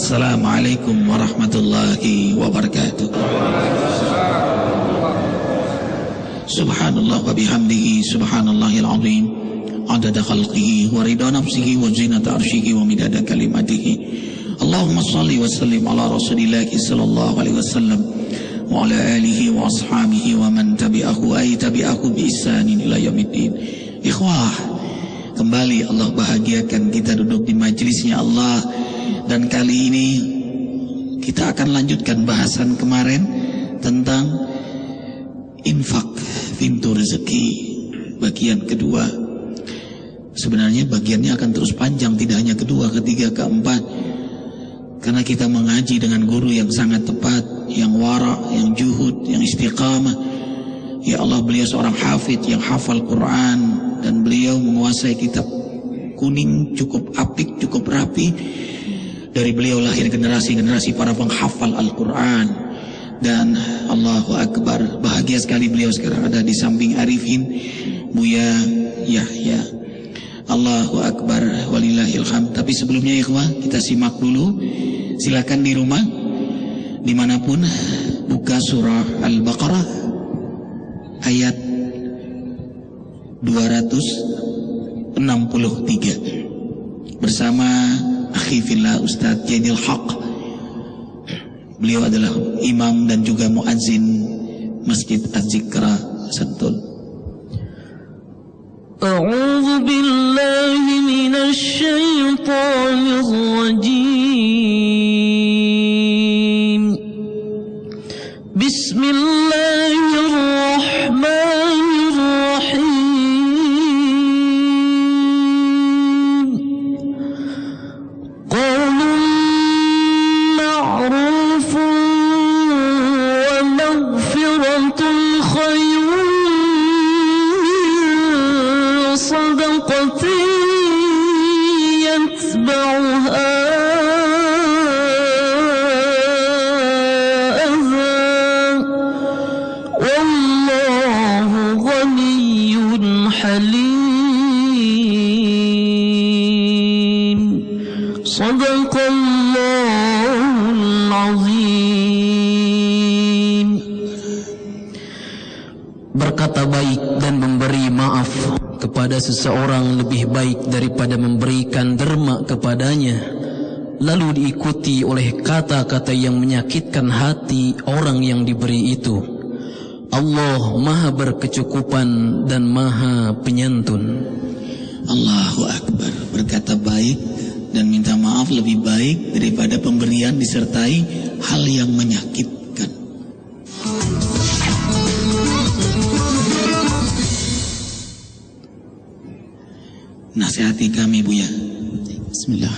Assalamualaikum warahmatullahi wabarakatuh. Subhanallah wa bihamdihi subhanallahil azim adada khalqihi wa ridha nafsihi wa zinata arshihi wa midada kalimatihi. Allahumma salli wa sallim ala Rasulillah sallallahu alaihi wasallam wa ala alihi wa ashabihi wa man tabi'ahu bi ihsanin ila yaumiddin. Ikhwah, kembali Allah bahagiakan kita duduk di majelisnya Allah, dan kali ini kita akan lanjutkan bahasan kemarin tentang infak, pintu rezeki, bagian kedua. Sebenarnya bagiannya akan terus panjang, tidak hanya kedua, ketiga, keempat, karena kita mengaji dengan guru yang sangat tepat, yang wara, yang juhud, yang istiqamah. Ya Allah, beliau seorang hafidh yang hafal Quran, dan beliau menguasai kitab kuning cukup apik, cukup rapi. Dari beliau lahir generasi-generasi para penghafal Al-Quran. Dan Allahu Akbar, bahagia sekali beliau sekarang ada di samping Arifin Buya Yahya. Allahu Akbar, walillahil hamd. Tapi sebelumnya ikhwah, kita simak dulu. Silakan di rumah dimanapun, buka surah Al-Baqarah ayat 263 bersama akhi fillah Ustadz Jainil Haq. Beliau adalah imam dan juga muadzin Masjid Az-Zikra Sentul. A'udzu billahi minasy syaithanir rajim. Bismillahirrahmanirrahim. Berkata baik dan memberi maaf kepada seseorang lebih baik daripada memberikan derma kepadanya, lalu diikuti oleh kata-kata yang menyakitkan hati orang yang diberi itu. Allah Maha berkecukupan dan Maha penyantun. Allahu Akbar. Berkata baik dan minta maaf lebih baik daripada pemberian disertai hal yang menyakitkan. Nasihati kami Buya. Bismillah.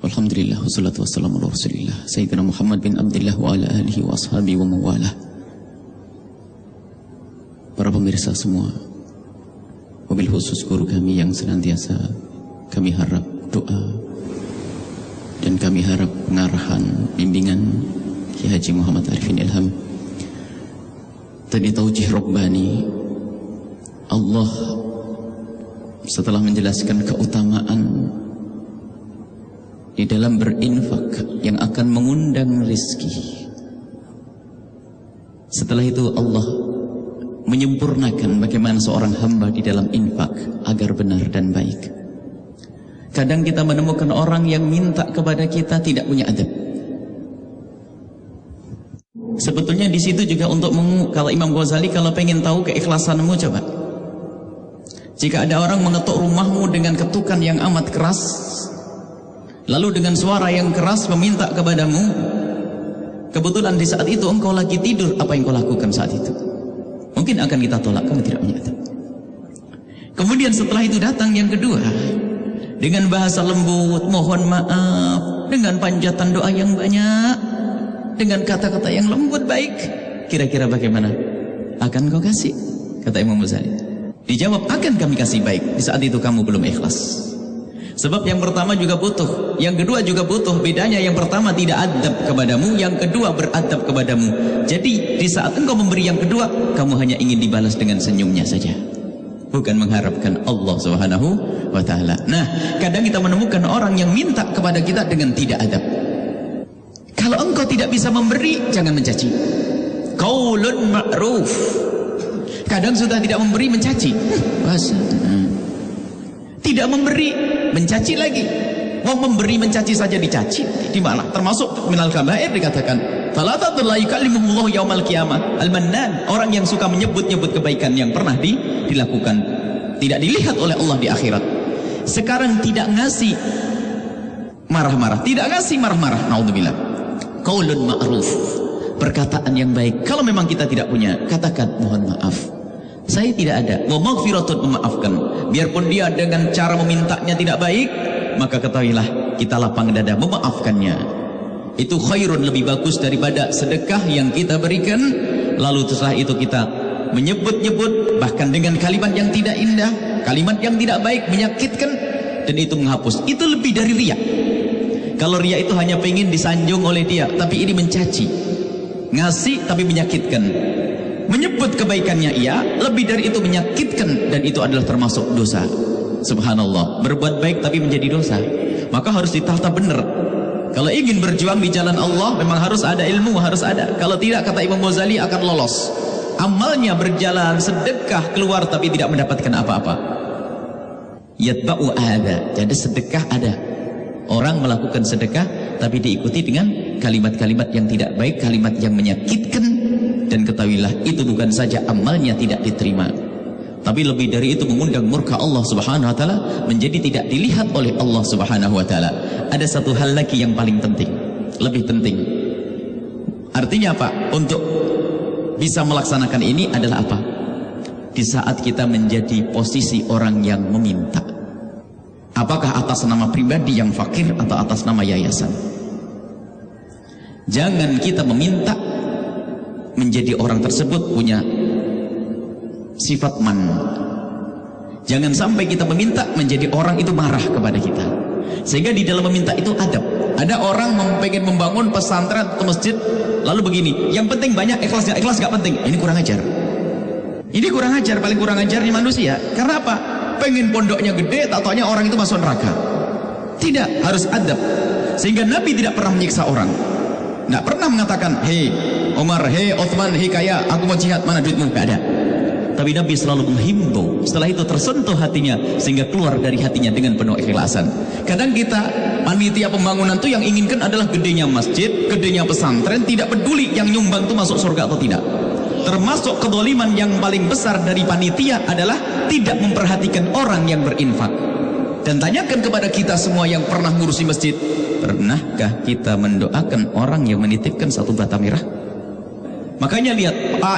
Alhamdulillah, wassalatu wassalamu ala Rasulillah Sayyidina Muhammad bin Abdullah wa ala alihi wa ashabihi wa mawalah. Para pemirsa semua, wabil khusus guru kami yang senantiasa kami harap doa dan kami harap pengarahan bimbingan Ki Haji Muhammad Arifin Ilham. Tadi taujih Rabbani, Allah setelah menjelaskan keutamaan di dalam berinfak yang akan mengundang rizki, setelah itu Allah menyempurnakan bagaimana seorang hamba di dalam infak agar benar dan baik. Kadang kita menemukan orang yang minta kepada kita tidak punya adab. Sebetulnya di situ juga untuk kalau Imam Ghazali kalau pengen tahu keikhlasanmu, coba jika ada orang mengetuk rumahmu dengan ketukan yang amat keras, lalu dengan suara yang keras meminta kepadamu, kebetulan di saat itu engkau lagi tidur, apa yang kau lakukan saat itu? Mungkin akan kita tolak, kamu tidak punya adab. Kemudian setelah itu datang yang kedua, dengan bahasa lembut, mohon maaf, dengan panjatan doa yang banyak, dengan kata-kata yang lembut baik. Kira-kira bagaimana? Akan kau kasih? Kata Imam Ghazali. Dijawab, akan kami kasih baik. Di saat itu kamu belum ikhlas. Sebab yang pertama juga butuh, yang kedua juga butuh. Bedanya yang pertama tidak adab kepadamu, yang kedua beradab kepadamu. Jadi di saat engkau memberi yang kedua, kamu hanya ingin dibalas dengan senyumnya saja. bukan mengharapkan Allah Subhanahu wa taala. Nah, kadang kita menemukan orang yang minta kepada kita dengan tidak adab. Kalau engkau tidak bisa memberi, jangan mencaci. Qaulun ma'ruf. Kadang sudah tidak memberi, mencaci. Bahasa. Tidak memberi, mencaci lagi. Mau memberi mencaci saja dicaci. Di mana? Termasuk minal kabair dikatakan. Falatatul la yukallimuhullahu yaumal qiyamah. Al-Mannan, orang yang suka menyebut-nyebut kebaikan yang pernah dilakukan, tidak dilihat oleh Allah di akhirat. Sekarang tidak ngasih marah-marah, tidak ngasih marah-marah. Naudzubillah. Qaulun ma'ruf, perkataan yang baik. Kalau memang kita tidak punya, katakan mohon maaf, saya tidak ada. Wa maghfiratun, memaafkan. Biarpun dia dengan cara memintanya tidak baik, maka ketahuilah kita lapang dada memaafkannya. Itu khairun, lebih bagus daripada sedekah yang kita berikan lalu setelah itu kita menyebut-nyebut bahkan dengan kalimat yang tidak indah, kalimat yang tidak baik, menyakitkan, dan itu menghapus. Itu lebih dari riya. Kalau riya itu hanya pengen disanjung oleh dia, tapi ini mencaci, ngasih tapi menyakitkan. Menyebut kebaikannya iya, lebih dari itu menyakitkan, dan itu adalah termasuk dosa. Subhanallah, berbuat baik tapi menjadi dosa. Maka harus ditata benar. Kalau ingin berjuang di jalan Allah, memang harus ada ilmu, harus ada. Kalau tidak, kata Imam Ghazali, akan lolos. Amalnya berjalan, sedekah keluar tapi tidak mendapatkan apa-apa. Yatba'u ada, jadi sedekah ada. Orang melakukan sedekah tapi diikuti dengan kalimat-kalimat yang tidak baik, kalimat yang menyakitkan, dan ketahuilah itu bukan saja amalnya tidak diterima, tapi lebih dari itu mengundang murka Allah Subhanahu wa taala, menjadi tidak dilihat oleh Allah Subhanahu wa taala. Ada satu hal lagi yang paling penting, lebih penting. Artinya apa? Untuk bisa melaksanakan ini adalah apa? Di saat kita menjadi posisi orang yang meminta, apakah atas nama pribadi yang fakir atau atas nama yayasan? Jangan kita meminta menjadi orang tersebut punya sifat man. Jangan sampai kita meminta menjadi orang itu marah kepada kita. Sehingga di dalam meminta itu adab. Ada orang pengen membangun pesantren atau masjid, lalu begini, yang penting banyak, ikhlas gak penting. Ini kurang ajar. Ini kurang ajar, paling kurang ajarnya manusia. Karena apa? Pengen pondoknya gede, tak taunya orang itu masuk neraka. Tidak, harus adab. Sehingga Nabi tidak pernah menyiksa orang. Tidak pernah mengatakan, hei Umar, hei Uthman, hei kaya, aku mau jihad, mana duitmu? Tidak ada. Tapi Nabi selalu menghimbau. Setelah itu tersentuh hatinya, sehingga keluar dari hatinya dengan penuh ikhlasan. Kadang kita panitia pembangunan itu yang inginkan adalah gedenya masjid, gedenya pesantren, tidak peduli yang nyumbang itu masuk surga atau tidak. Termasuk kezaliman yang paling besar dari panitia adalah tidak memperhatikan orang yang berinfak. Dan tanyakan kepada kita semua yang pernah ngurusi masjid, pernahkah kita mendoakan orang yang menitipkan satu bata merah? Makanya lihat,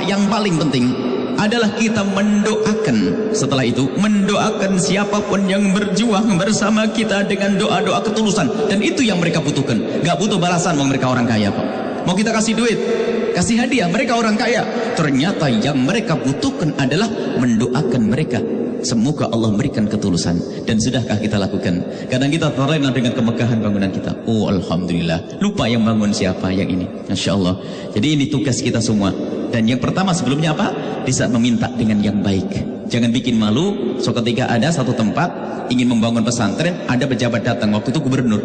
yang paling penting adalah kita mendoakan. Setelah itu mendoakan siapapun yang berjuang bersama kita dengan doa-doa ketulusan, dan itu yang mereka butuhkan. Gak butuh balasan, mereka orang kaya kok. Mau kita kasih duit, kasih hadiah, mereka orang kaya. Ternyata yang mereka butuhkan adalah mendoakan mereka, semoga Allah memberikan ketulusan. Dan sudahkah kita lakukan? Kadang kita terlena dengan kemegahan bangunan kita. Oh alhamdulillah, lupa yang bangun siapa, yang ini. Masya Allah. Jadi ini tugas kita semua. Dan yang pertama sebelumnya apa? Di saat meminta dengan yang baik. Jangan bikin malu. So ketika ada satu tempat ingin membangun pesantren, ada pejabat datang, waktu itu gubernur.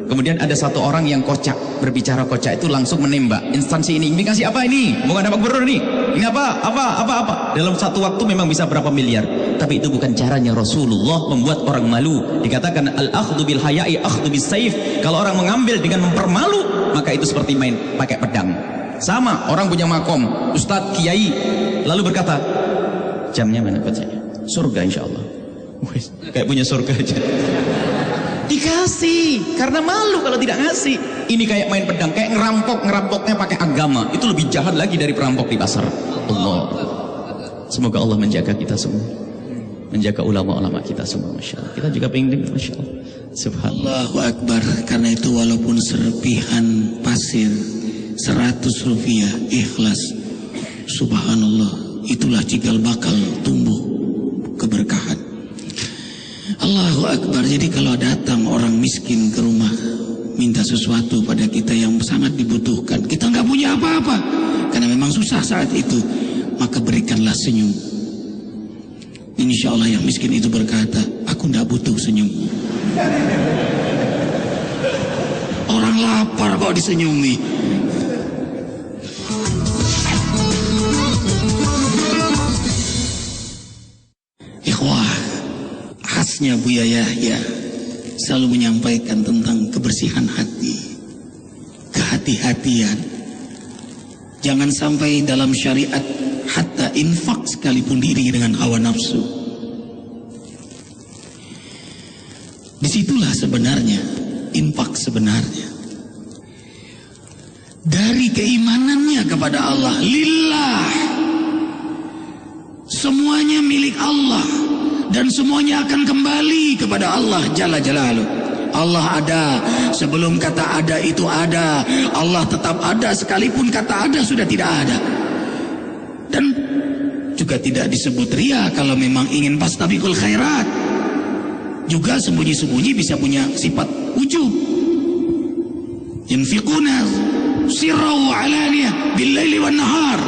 Kemudian ada satu orang yang kocak, berbicara kocak itu langsung menembak instansi ini kasih apa ini? Bukan apa gubernur ini? Ini apa? Dalam satu waktu memang bisa berapa miliar. Tapi itu bukan caranya Rasulullah membuat orang malu. Dikatakan al-akhdhu bil haya'i akhdhu bis saif. Kalau orang mengambil dengan mempermalu, maka itu seperti main pakai pedang. Sama, orang punya makom, ustadz, kiai, lalu berkata, jamnya mana bacanya? Surga insya Allah. Kayak punya surga aja. Dikasih, karena malu kalau tidak ngasih. Ini kayak main pedang, kayak ngerampoknya pakai agama. Itu lebih jahat lagi dari perampok di pasar. Allah. Semoga Allah menjaga kita semua, menjaga ulama-ulama kita semua. Masya Allah. Kita juga pengen dengar, Masya Allah. Subhanallah. Allahu Akbar. Karena itu walaupun serpihan pasir 100 rupiah ikhlas, subhanallah, itulah cikal bakal tumbuh keberkahan. Allahu Akbar. Jadi kalau datang orang miskin ke rumah minta sesuatu pada kita yang sangat dibutuhkan, kita nggak punya apa-apa karena memang susah saat itu, maka berikanlah senyum. Insya Allah yang miskin itu berkata, aku tidak butuh senyum. Orang lapar kok disenyumi. Ikhwah, khasnya Buya Yahya selalu menyampaikan tentang kebersihan hati, kehati-hatian. Jangan sampai dalam syariat hatta infak sekalipun diri dengan hawa nafsu. Disitulah sebenarnya infak sebenarnya. Dari keimanannya kepada Allah, lillah. Semuanya milik Allah dan semuanya akan kembali kepada Allah Jalla Jalaluh. Allah ada, sebelum kata ada itu ada. Allah tetap ada sekalipun kata ada sudah tidak ada. Dan juga tidak disebut ria kalau memang ingin fastabiqul khairat. Juga sembunyi-sembunyi bisa punya sifat ujub. Yunfiquna sirra wa alaniyah bil-laili wan nahar.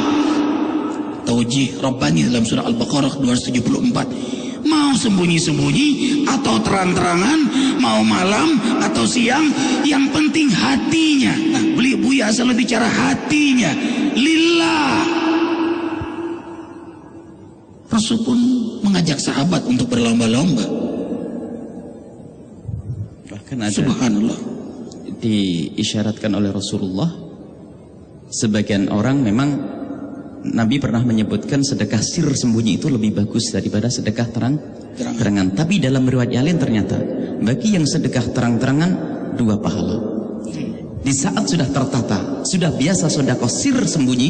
Taujih Rabbani dalam surah Al-Baqarah 274. Mau sembunyi-sembunyi atau terang-terangan, mau malam atau siang, yang penting hatinya. Nah, Buya selalu bicara hatinya lillah. Rasul pun mengajak sahabat untuk berlomba-lomba. Bahkan ada Subhanallah, diisyaratkan oleh Rasulullah, sebagian orang memang Nabi pernah menyebutkan sedekah sir sembunyi itu lebih bagus daripada sedekah terang-terangan. Tapi dalam riwayat yang lain ternyata bagi yang sedekah terang-terangan 2 pahala. Di saat sudah tertata, sudah biasa sedekah sir sembunyi,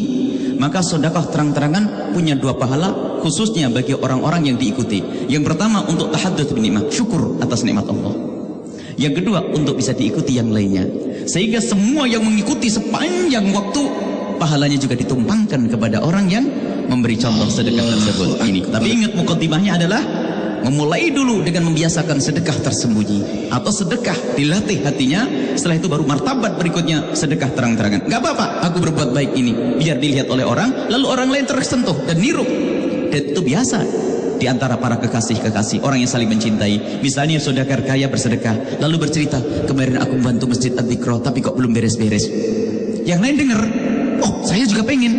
maka sedekah terang-terangan punya 2 pahala, khususnya bagi orang-orang yang diikuti. Yang pertama untuk tahadduts bin nikmat, syukur atas nikmat Allah. Yang kedua untuk bisa diikuti yang lainnya, sehingga semua yang mengikuti sepanjang waktu pahalanya juga ditumpangkan kepada orang yang memberi contoh sedekah tersebut. Ini. Tapi ingat, mukaddimahnya adalah memulai dulu dengan membiasakan sedekah tersembunyi atau sedekah dilatih hatinya. Setelah itu baru martabat berikutnya sedekah terang-terangan. Gak apa-apa aku berbuat baik ini biar dilihat oleh orang, lalu orang lain tersentuh dan niru. Dan itu biasa di antara para kekasih-kekasih, orang yang saling mencintai. Misalnya saudagar kaya bersedekah lalu bercerita, kemarin aku membantu masjid Ad-Dzikra tapi kok belum beres-beres. Yang lain dengar, oh saya juga pengen.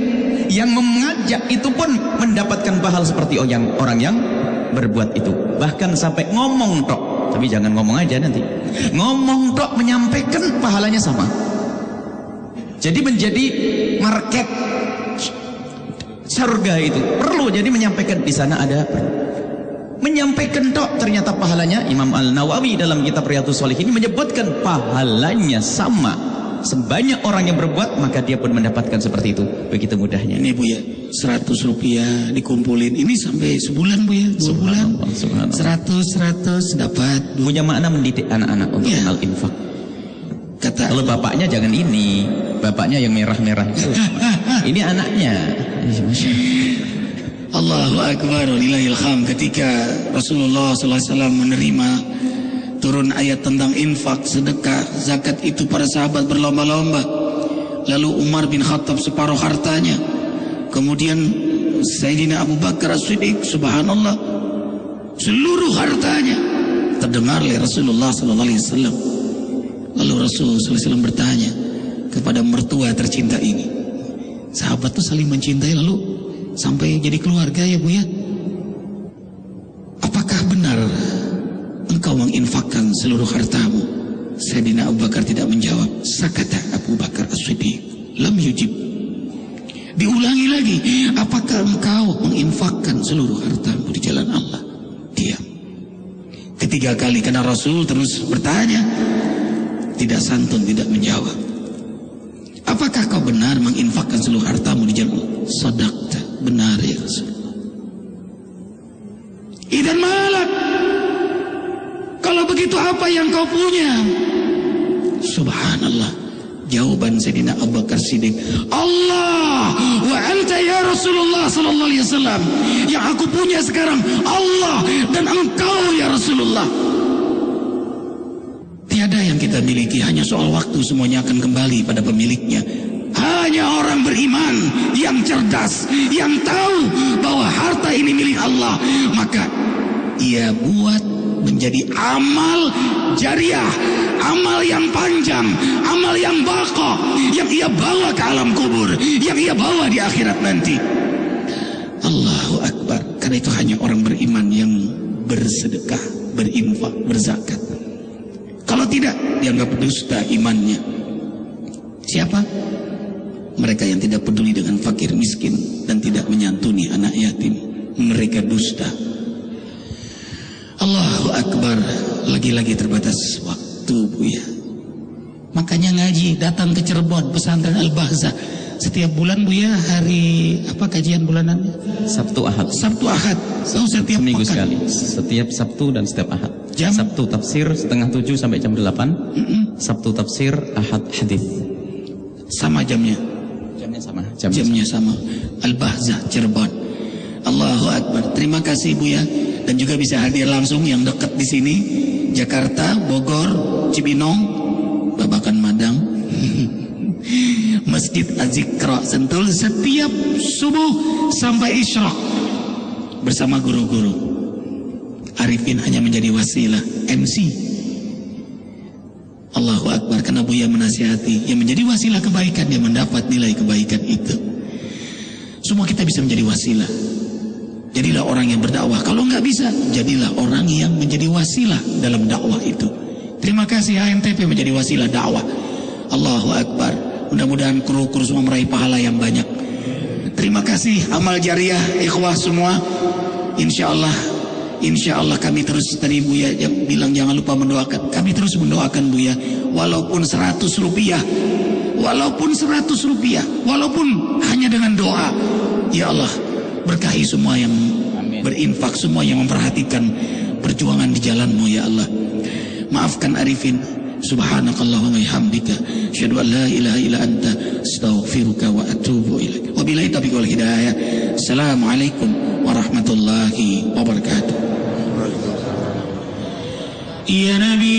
Yang mengajak itu pun mendapatkan pahala seperti orang yang berbuat itu. Bahkan sampai ngomong tok, tapi jangan ngomong aja nanti. Ngomong tok menyampaikan pahalanya sama. Jadi menjadi market surga itu perlu. Jadi menyampaikan di sana ada menyampaikan tok ternyata pahalanya. Imam Al-Nawawi dalam kitab Riyadhus Shalihin menyebutkan pahalanya sama. Sebanyak orang yang berbuat maka dia pun mendapatkan seperti itu. Begitu mudahnya. Ini Buya, 100 rupiah dikumpulin. Ini sampai sebulan Buya, 2 bulan. 100 dapat. Punya makna mendidik anak-anak untuk kenal infak. Kata kalau bapaknya jangan ini, bapaknya yang merah-merah itu. Ini anaknya. Allahu Akbar walillahil hamd. Ketika Rasulullah SAW menerima turun ayat tentang infak, sedekah, zakat itu para sahabat berlomba-lomba. Lalu Umar bin Khattab separuh hartanya. Kemudian Sayyidina Abu Bakar As-Siddiq, subhanallah, seluruh hartanya. Terdengar oleh Rasulullah SAW. Lalu Rasulullah SAW bertanya kepada mertua tercinta ini. Sahabat itu saling mencintai lalu sampai jadi keluarga ya Bu ya. Apakah benar engkau menginfakkan seluruh hartamu? Sayyidina Abu Bakar tidak menjawab. Sakata Abu Bakar As-Siddiq, lam yujib. Diulangi lagi, apakah engkau menginfakkan seluruh hartamu di jalan Allah? Diam. Ketiga kali karena Rasul terus bertanya, tidak santun, tidak menjawab. Apakah kau benar menginfakkan seluruh hartamu di jalan Allah? Sadaqta, benar ya Rasulullah. Idan malak, kalau begitu apa yang kau punya? Subhanallah, jawaban Sayyidina Abu Bakar Siddiq, Allah wa anta ya Rasulullah sallallahu alaihi wasallam. Yang aku punya sekarang Allah dan engkau ya Rasulullah. Tiada yang kita miliki, hanya soal waktu semuanya akan kembali pada pemiliknya. Hai hanya orang beriman yang cerdas, yang tahu bahwa harta ini milik Allah, maka ia buat menjadi amal jariah, amal yang panjang, amal yang baqa, yang ia bawa ke alam kubur, yang ia bawa di akhirat nanti. Allahu Akbar. Karena itu hanya orang beriman yang bersedekah, berinfak, berzakat. Kalau tidak, dianggap dusta imannya. Siapa? Mereka yang tidak peduli dengan fakir miskin dan tidak menyantuni anak yatim. Mereka dusta. Allahu Akbar. Lagi-lagi terbatas waktu, Buya. Makanya ngaji, datang ke Cirebon, pesantren Al-Bahza. Setiap bulan, Buya, hari apa kajian bulanannya? Sabtu Ahad. Sabtu Ahad. Setiap seminggu pekan. sekali. Setiap Sabtu dan setiap Ahad. Jam? Sabtu tafsir setengah 7 sampai jam 8. Sabtu tafsir, Ahad hadis. Sama jamnya. Jamnya sama. Jamnya sama. Al-Bahza, Cirebon. Allahu Akbar. Terima kasih, Buya. Dan juga bisa hadir langsung yang dekat di sini. Jakarta, Bogor, Cibinong, Babakan Madang. Masjid Az-Zikra Sentul setiap subuh sampai isyraq bersama guru-guru. Arifin hanya menjadi wasilah, MC. Allahu Akbar. Karena Buya menasihati, yang menjadi wasilah kebaikan, dia mendapat nilai kebaikan itu. Semua kita bisa menjadi wasilah. Jadilah orang yang berdakwah. Kalau nggak bisa, jadilah orang yang menjadi wasilah dalam dakwah itu. Terima kasih HMTP menjadi wasilah dakwah. Allahu Akbar. Mudah-mudahan kru-kru semua meraih pahala yang banyak. Terima kasih amal jariah ikhwah semua. Insya Allah kami terus, tadi Buya bilang jangan lupa mendoakan. Kami terus mendoakan Buya, walaupun 100 rupiah, walaupun 100 rupiah, walaupun hanya dengan doa. Ya Allah, berkahi semua yang berinfak, semua yang memperhatikan perjuangan di jalan-Mu ya Allah. Maafkan Arifin. Subhanakallahumma bihamdika asyhadu an la ilaha illa anta astaghfiruka wa atubu ilaik. Wabillahi taufiq wal hidayah. Assalamualaikum warahmatullahi wabarakatuh. Ya Nabi